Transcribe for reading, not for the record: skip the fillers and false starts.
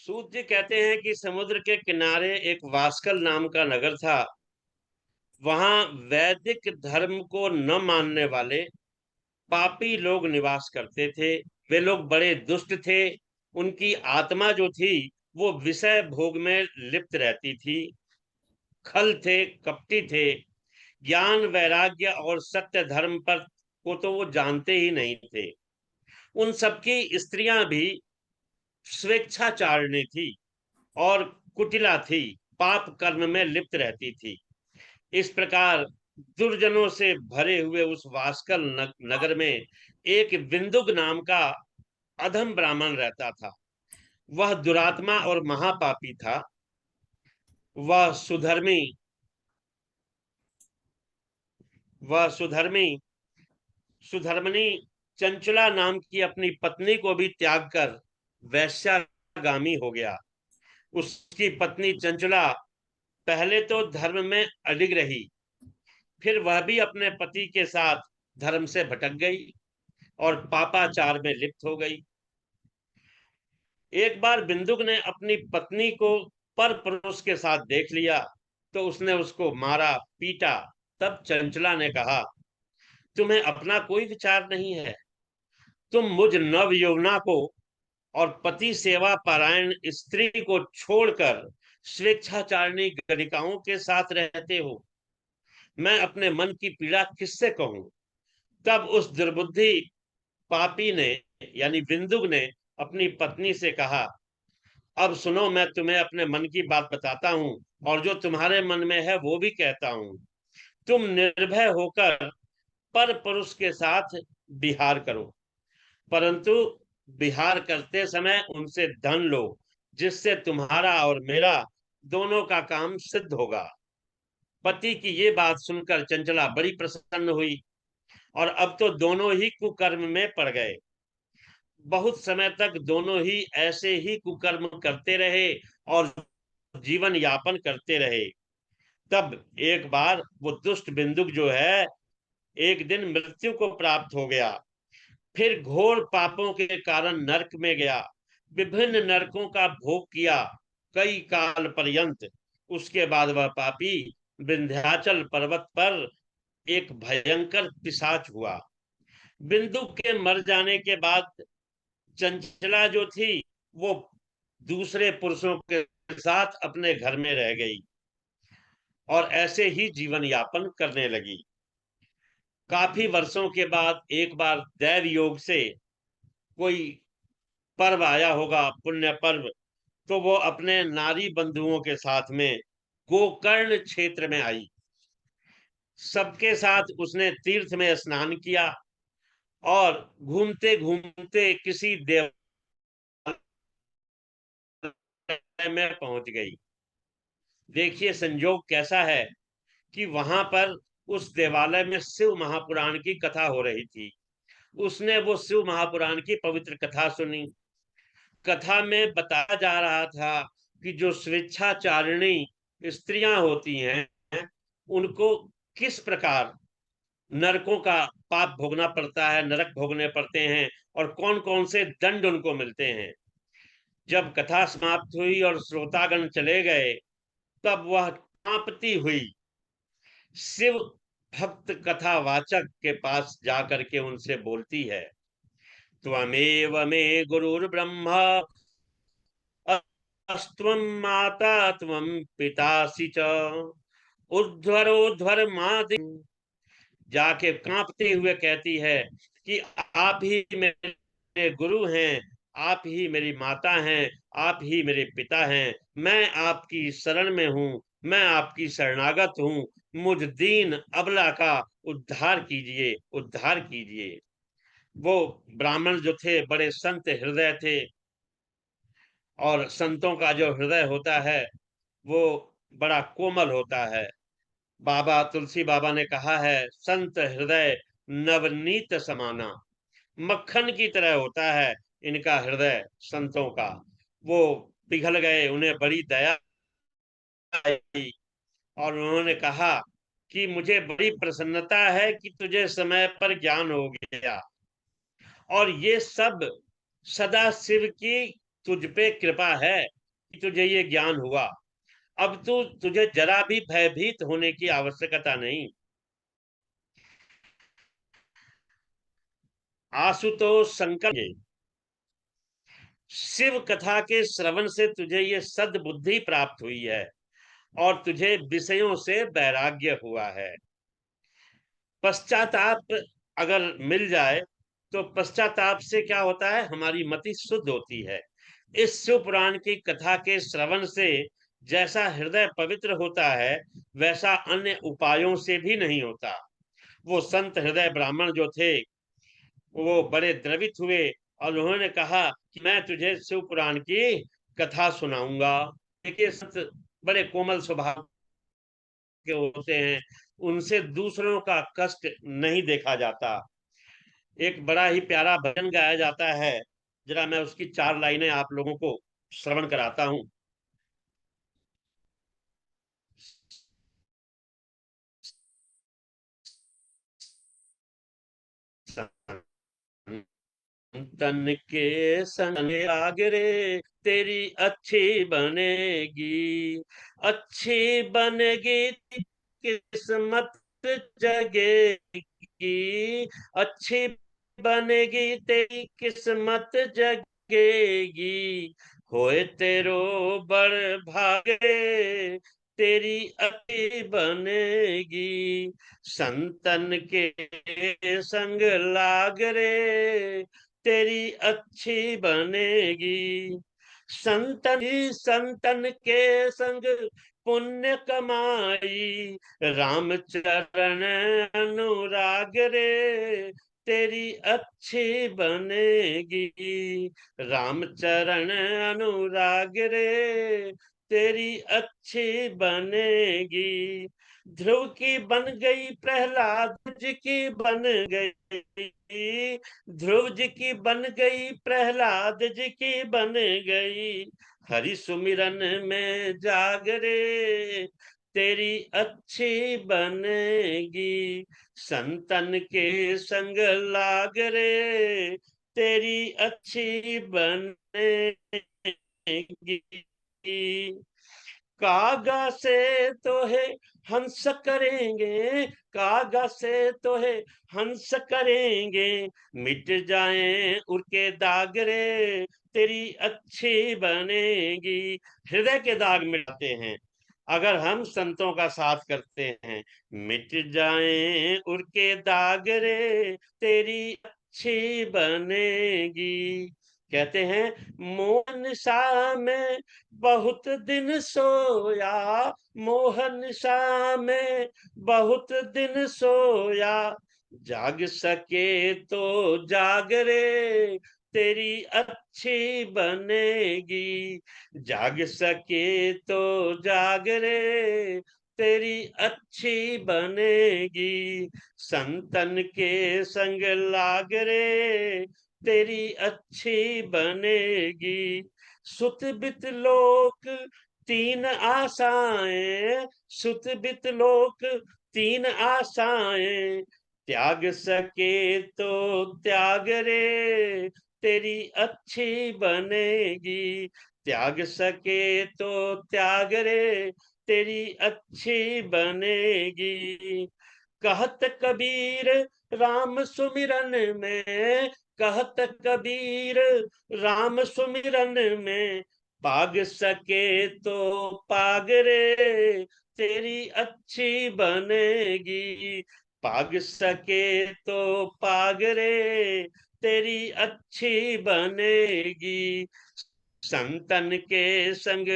सूत जी कहते हैं कि समुद्र के किनारे एक वास्कल नाम का नगर था। वहां वैदिक धर्म को न मानने वाले पापी लोग निवास करते थे। वे लोग बड़े दुष्ट थे। उनकी आत्मा जो थी वो विषय भोग में लिप्त रहती थी। खल थे, कपटी थे। ज्ञान, वैराग्य और सत्य धर्म पर को तो वो जानते ही नहीं थे। उन सबकी स्त्रियां भी स्वेच्छाचारिणी थी और कुटिला थी, पाप कर्म में लिप्त रहती थी। इस प्रकार दुर्जनों से भरे हुए उस वास्कल नगर में एक बिंदुक नाम का अधम ब्राह्मण रहता था। वह दुरात्मा और महापापी था। वह सुधर्मी वह सुधर्मी सुधर्मनी चंचला नाम की अपनी पत्नी को भी त्याग कर वैश्यागामी हो गया। उसकी पत्नी चंचला पहले तो धर्म में अडिग रही, फिर वह भी अपने पति के साथ धर्म से भटक गई और पापाचार में लिप्त हो गई। एक बार बिंदुक ने अपनी पत्नी को पर पुरुष के साथ देख लिया तो उसने उसको मारा, पीटा। तब चंचला ने कहा, तुम्हें अपना कोई विचार नहीं है। तुम मुझ नव यौवना को और पति सेवा पारायण स्त्री को छोड़कर स्वेच्छाचारिणी गणिकाओं के साथ रहते हो। मैं अपने मन की पीड़ा किससे कहूं। तब उस दुर्बुद्धि पापी ने यानी बिंदुक ने अपनी पत्नी से कहा, अब सुनो, मैं तुम्हें अपने मन की बात बताता हूँ और जो तुम्हारे मन में है वो भी कहता हूँ। तुम निर्भय होकर पर पुरुष के साथ विहार करो, परंतु विहार करते समय उनसे धन लो, जिससे तुम्हारा और मेरा दोनों का काम सिद्ध होगा। पति की ये बात सुनकर चंचला बड़ी प्रसन्न हुई और अब तो दोनों ही कुकर्म में पड़ गए। बहुत समय तक दोनों ही ऐसे ही कुकर्म करते रहे और जीवन यापन करते रहे। तब एक बार वो दुष्ट बिंदुक जो है एक दिन मृत्यु को प्राप्त हो गया। फिर घोर पापों के कारण नरक में गया। विभिन्न नरकों का भोग किया कई काल पर्यंत। उसके बाद वह पापी विंध्याचल पर्वत पर एक भयंकर पिशाच हुआ। बिंदु के मर जाने के बाद चंचला जो थी वो दूसरे पुरुषों के साथ अपने घर में रह गई और ऐसे ही जीवन यापन करने लगी। काफी वर्षों के बाद एक बार दैव योग से कोई पर्व आया होगा, पुण्य पर्व, तो वो अपने नारी बंधुओं के साथ में गोकर्ण क्षेत्र में आई। सबके साथ उसने तीर्थ में स्नान किया और घूमते घूमते किसी देवालय में पहुंच गई। देखिए संजोग कैसा है कि वहां पर उस देवालय में शिव महापुराण की कथा हो रही थी। उसने वो शिव महापुराण की पवित्र कथा सुनी। कथा में बताया जा रहा था कि जो स्वेच्छाचारिणी स्त्रियां होती हैं उनको किस प्रकार नरकों का पाप भोगना पड़ता है, नरक भोगने पड़ते हैं और कौन कौन से दंड उनको मिलते हैं। जब कथा समाप्त हुई और श्रोतागण चले गए तब वह कांपती हुई शिव भक्त कथावाचक के पास जाकर के उनसे बोलती है, त्वमेव मे गुरुर्ब्रह्मा अस्त्वं माता त्वं पितासि च उद्धरोद्धर मादि। जाके कांपते हुए कहती है कि आप ही मेरे गुरु हैं, आप ही मेरी माता हैं, आप ही मेरे पिता हैं। मैं आपकी शरण में हूँ, मैं आपकी शरणागत हूँ। मुझ दीन अबला का उद्धार कीजिए, उद्धार कीजिए। वो ब्राह्मण जो थे बड़े संत हृदय थे और संतों का जो हृदय होता है वो बड़ा कोमल होता है। बाबा तुलसी बाबा ने कहा है, संत हृदय नवनीत समाना। मक्खन की तरह होता है इनका हृदय संतों का। वो पिघल गए, उन्हें बड़ी दया आई और उन्होंने कहा कि मुझे बड़ी प्रसन्नता है कि तुझे समय पर ज्ञान हो गया और ये सब सदा शिव की तुझ पे कृपा है कि तुझे ये ज्ञान हुआ। अब तुझे जरा भी भयभीत होने की आवश्यकता नहीं। आशुतोष शंकर, शिव कथा के श्रवण से तुझे ये सद्बुद्धि प्राप्त हुई है और तुझे विषयों से वैराग्य हुआ है। पश्चाताप अगर मिल जाए तो पश्चाताप से क्या होता है, हमारी मति शुद्ध होती है। इस शिव पुराण की कथा के श्रवण से जैसा हृदय पवित्र होता है, वैसा अन्य उपायों से भी नहीं होता। वो संत हृदय ब्राह्मण जो थे, वो बड़े द्रवित हुए और उन्होंने कहा कि मैं तुझे शिव पुराण की कथा सुनाऊंगा। देखिए, संत बड़े कोमल स्वभाव के होते हैं, उनसे दूसरों का कष्ट नहीं देखा जाता। एक बड़ा ही प्यारा भजन गाया जाता है, जरा मैं उसकी 4 लाइनें आप लोगों को श्रवण कराता हूँ। तन के संग आगरे तेरी अच्छी बनेगी, अच्छी बनेगी किस्मत जगेगी, अच्छी बनेगी तेरी किस्मत जगेगी, होए तेरो बड़ भागे तेरी अच्छी बनेगी, संतन के संग लाग रे तेरी अच्छी बनेगी, संतन के संग पुण्य कमाई, रामचरण अनुराग रे तेरी अच्छी बनेगी, रामचरण अनुराग रे तेरी अच्छी बनेगी, ध्रुव की बन गई प्रहलाद जी की बन गई, ध्रुव जी की बन गई प्रहलाद जी की बन गई, हरि सुमिरन में जागरे तेरी अच्छी बनेगी, संतन के संग लाग रे तेरी अच्छी बनेगी, कागा से तो है हंस करेंगे, कागा से तो है हंस करेंगे, मिट जाए उनके दाग रे तेरी अच्छी बनेगी। हृदय के दाग मिटाते हैं अगर हम संतों का साथ करते हैं, मिट जाए उनके दाग रे तेरी अच्छी बनेगी। कहते हैं, मोहन सा में बहुत दिन सोया, मोहन सा में बहुत दिन सोया, जाग सके तो जाग रे तेरी अच्छी बनेगी, जाग सके तो जाग रे तेरी अच्छी बनेगी, संतन के संग लाग रे तेरी अच्छी बनेगी, सुत बित लोक तीन आशाएं, सुत बित लोक तीन आशाएं, त्याग सके तो त्याग रे तेरी अच्छी बनेगी, त्याग सके तो त्याग रे तेरी अच्छी बनेगी, कहत कबीर राम सुमिरन में, कहत कबीर राम सुमिरन में, पाग सके तो पाग रे तेरी अच्छी बनेगी, पाग सके तो पाग रे तेरी अच्छी बनेगी, संतन के संग